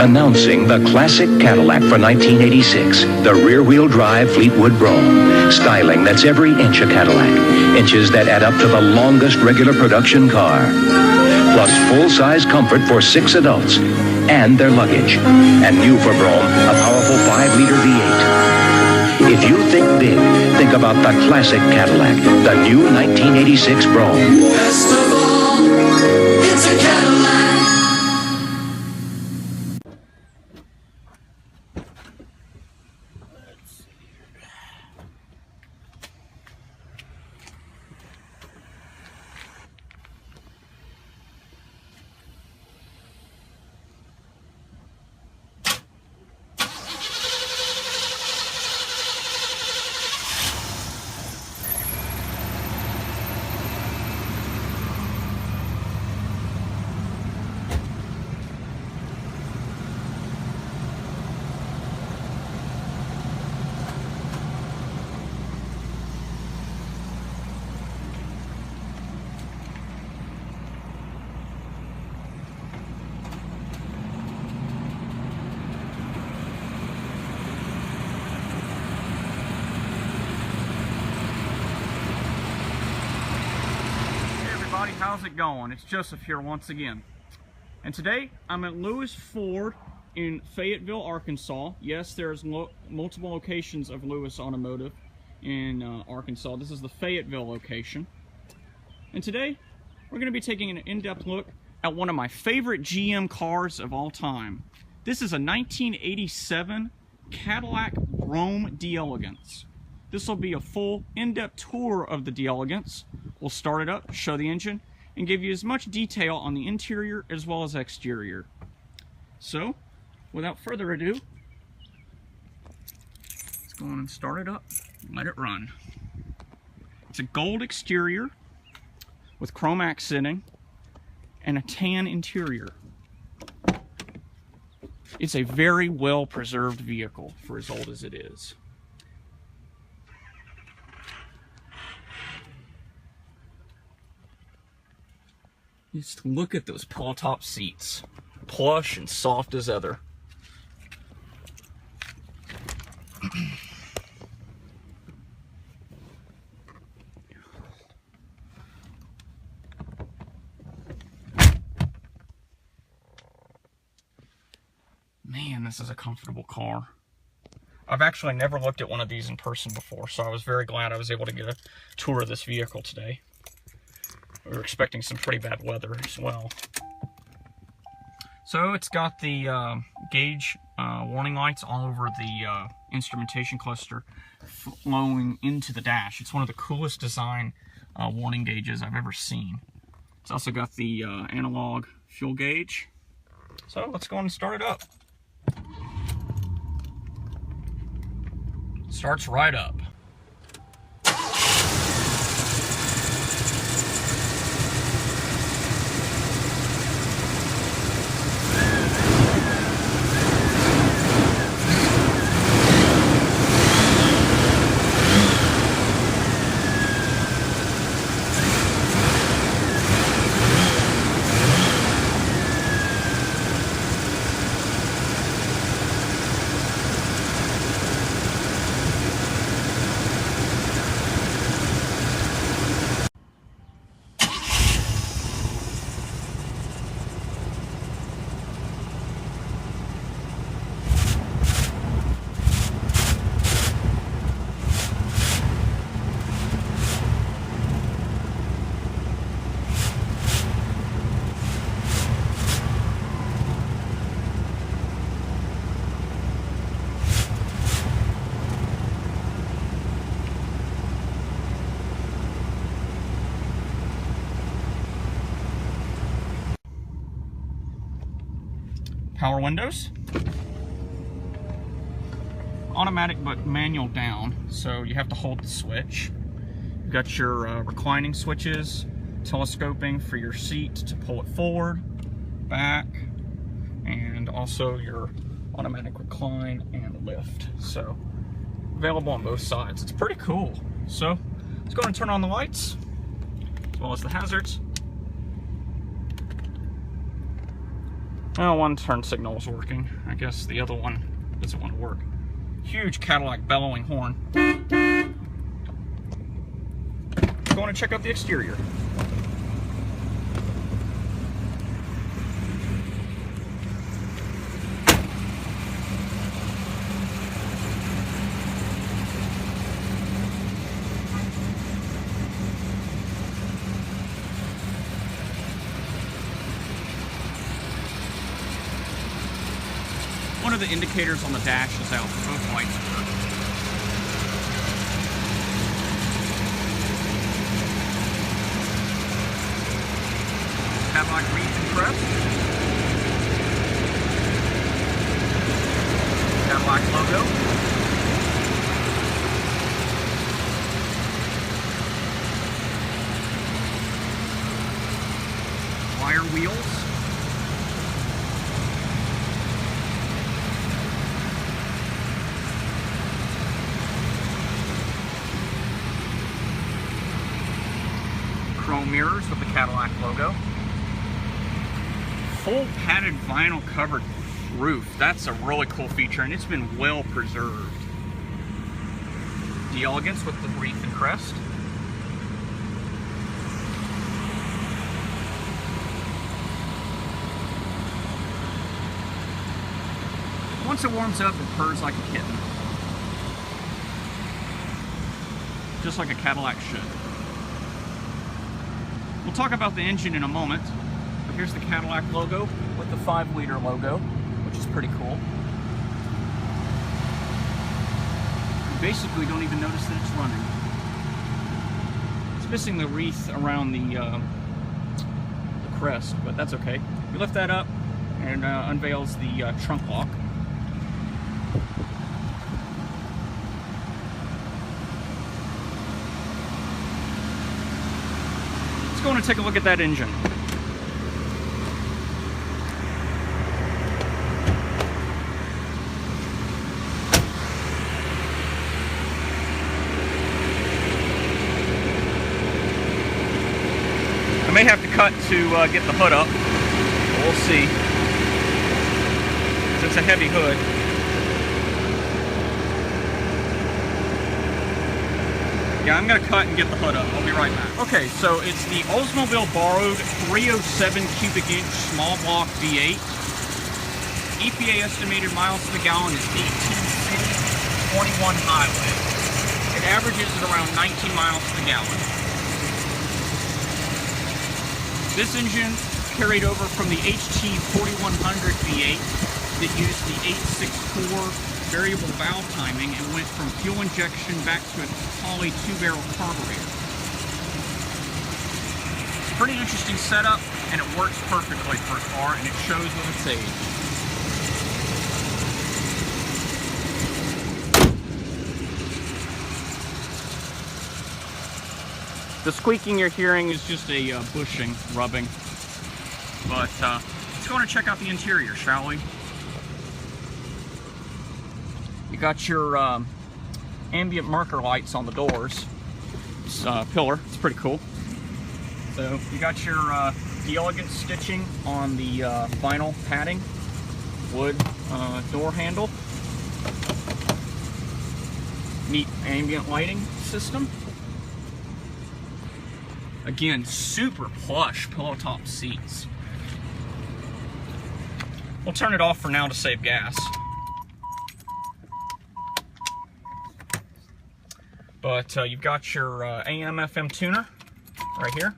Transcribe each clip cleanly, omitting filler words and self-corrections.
Announcing the classic Cadillac for 1986, the rear-wheel drive Fleetwood Brougham. Styling that's every inch a Cadillac. Inches that add up to the longest regular production car. Plus full-size comfort for 6 adults and their luggage. And new for Brougham, a powerful 5-liter V8. If you think big, think about the classic Cadillac, the new 1986 Brougham. Best of all, it's a Cadillac. How's it going? It's Joseph here once again. And today I'm at Lewis Ford in Fayetteville, Arkansas. Yes, there's multiple locations of Lewis Automotive in Arkansas. This is the Fayetteville location. And today we're going to be taking an in-depth look at one of my favorite GM cars of all time. This is a 1987 Cadillac Brougham d'Elegance. This will be a full in-depth tour of the d'Elegance. We'll start it up, show the engine, and give you as much detail on the interior as well as exterior. So, without further ado, let's go on and start it up and let it run. It's a gold exterior with chrome accenting and a tan interior. It's a very well preserved vehicle for as old as it is. Just look at those pillow top seats. Plush and soft as ever. Man, this is a comfortable car. I've actually never looked at one of these in person before, so I was very glad I was able to get a tour of this vehicle today. We were expecting some pretty bad weather as well. So it's got the gauge warning lights all over the instrumentation cluster flowing into the dash. It's one of the coolest design warning gauges I've ever seen. It's also got the analog fuel gauge. So let's go and start it up. Starts right up. Power windows, automatic but manual down, so you have to hold the switch. You've got your reclining switches, telescoping for your seat to pull it forward, back, and also your automatic recline and lift. So available on both sides. It's pretty cool. So let's go ahead and turn on the lights as well as the hazards. Oh, one turn signal is working. I guess the other one doesn't want to work. Huge Cadillac bellowing horn. Going to check out the exterior. One of the indicators on the dash is out. Both lights work. Cadillac reef and crest. Cadillac logo. Wire wheels. Chrome mirrors with the Cadillac logo. Full padded vinyl covered roof. That's a really cool feature, and it's been well preserved. The elegance with the reef and crest. Once it warms up, it purrs like a kitten. Just like a Cadillac should. We'll talk about the engine in a moment, but here's the Cadillac logo with the 5-liter logo, which is pretty cool. You basically don't even notice that it's running. It's missing the wreath around the crest, but that's okay. You lift that up and unveils the trunk lock. Going to take a look at that engine. I may have to cut to get the hood up. We'll see. It's a heavy hood. Yeah, I'm gonna cut and get the hood up. I'll be right back. Okay, so it's the Oldsmobile borrowed 307 cubic inch small block V8. EPA estimated miles to the gallon is 18 city, 21 highway. It averages at around 19 miles to the gallon. This engine carried over from the HT 4100 V8 that used the 864 variable valve timing and went from fuel injection back to a poly 2-barrel carburetor. It's a pretty interesting setup, and it works perfectly for a car, and it shows with its age. The squeaking you're hearing is just a bushing, rubbing. But let's go and check out the interior, shall we? You got your ambient marker lights on the doors. It's pillar. It's pretty cool. So you got your the elegant stitching on the vinyl padding, wood door handle. Neat ambient lighting system. Again, super plush pillow top seats. We'll turn it off for now to save gas. But you've got your AM FM tuner right here.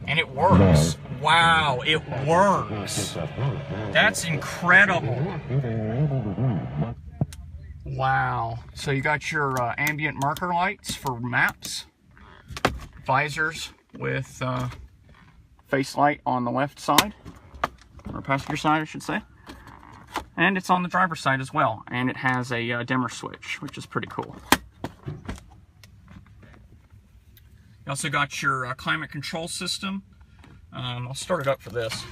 And it works. Wow, it works. That's incredible. Wow. So you got your ambient marker lights for maps. Visors with face light on the left side. Or passenger side, I should say. And it's on the driver's side as well, and it has a dimmer switch, which is pretty cool. You also got your climate control system. I'll start it up for this.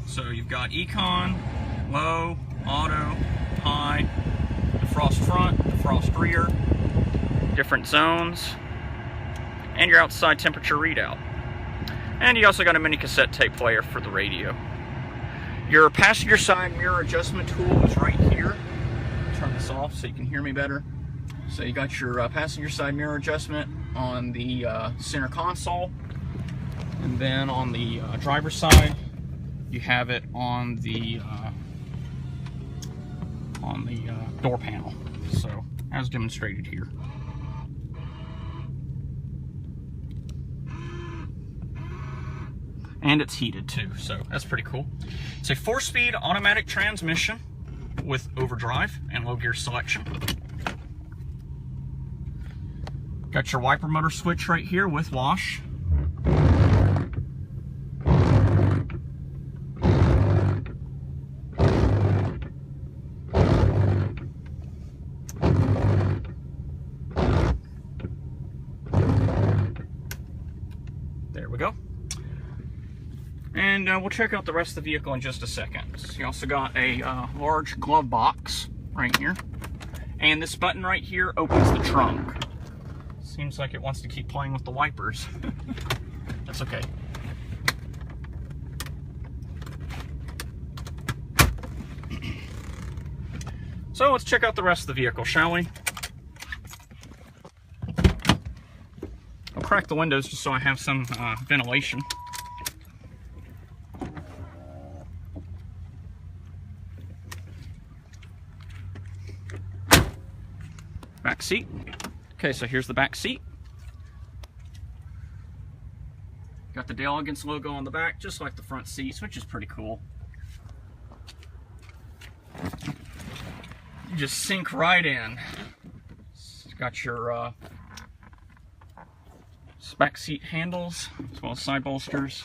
So you've got Econ, Low, Auto, High, defrost front, defrost rear, different zones, and your outside temperature readout. And you also got a mini cassette tape player for the radio. Your passenger side mirror adjustment tool is right here. Turn this off so you can hear me better. So you got your passenger side mirror adjustment on the center console. And then on the driver's side, you have it on the door panel. So, as demonstrated here. And it's heated too, so that's pretty cool. It's a 4-speed automatic transmission with overdrive and low gear selection. Got your wiper motor switch right here with wash. There we go. And we'll check out the rest of the vehicle in just a second. So you also got a large glove box right here. And this button right here opens the trunk. Seems like it wants to keep playing with the wipers. That's okay. So let's check out the rest of the vehicle, shall we? I'll crack the windows just so I have some ventilation. Back seat. Okay, so here's the back seat. Got the Dale Elegance logo on the back, just like the front seats, which is pretty cool. You just sink right in. It's got your back seat handles, as well as side bolsters.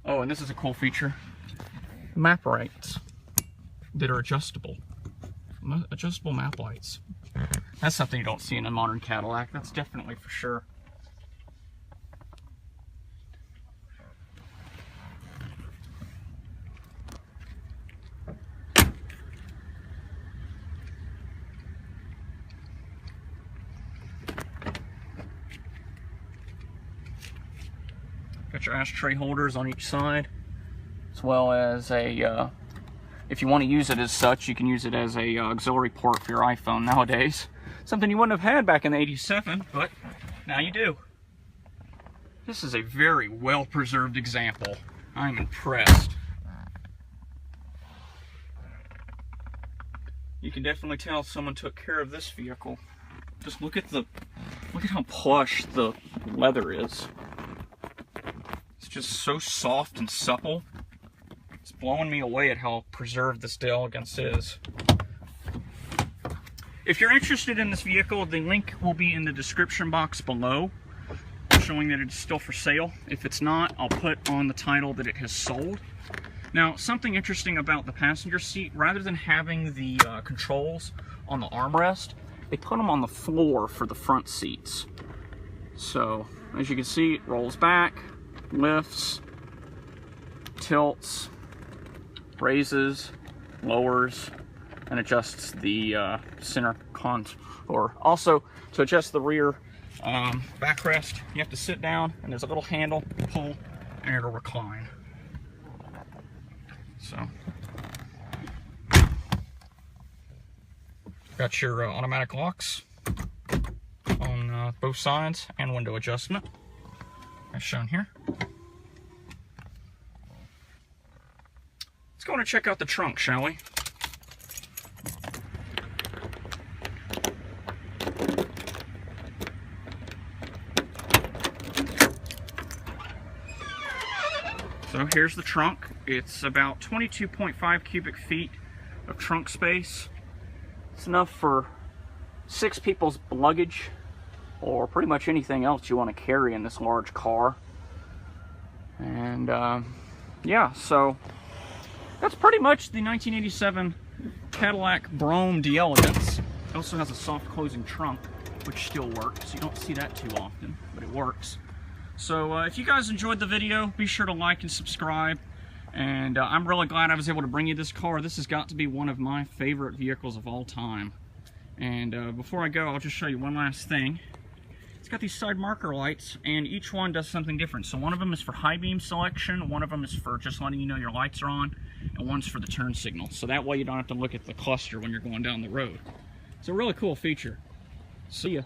Oh, and this is a cool feature. Map lights that are adjustable. Adjustable map lights. That's something you don't see in a modern Cadillac, that's definitely for sure. Got your ashtray holders on each side, as well as a, if you want to use it as such, you can use it as a auxiliary port for your iPhone nowadays. Something you wouldn't have had back in the '87, but now you do. This is a very well-preserved example. I'm impressed. You can definitely tell someone took care of this vehicle. Just look at how plush the leather is. It's just so soft and supple. It's blowing me away at how preserved this Dale Elegance is. If you're interested in this vehicle, the link will be in the description box below, showing that it's still for sale. If it's not, I'll put on the title that it has sold. Now, something interesting about the passenger seat, rather than having the controls on the armrest, they put them on the floor for the front seats. So, as you can see, it rolls back, lifts, tilts, raises, lowers, and adjusts the center contour. Also, to adjust the rear backrest, you have to sit down, and there's a little handle, pull, and it'll recline. So, got your automatic locks on both sides, and window adjustment, as shown here. Let's go and check out the trunk, shall we? So here's the trunk. It's about 22.5 cubic feet of trunk space. It's enough for 6 people's luggage, or pretty much anything else you want to carry in this large car. And yeah, so that's pretty much the 1987 Cadillac Brougham de Elegance. It also has a soft closing trunk, which still works. You don't see that too often, but it works. So if you guys enjoyed the video, be sure to like and subscribe. And I'm really glad I was able to bring you this car. This has got to be one of my favorite vehicles of all time. And before I go, I'll just show you one last thing. It's got these side marker lights, and each one does something different. So one of them is for high beam selection, one of them is for just letting you know your lights are on, and one's for the turn signal. So that way you don't have to look at the cluster when you're going down the road. It's a really cool feature. See ya.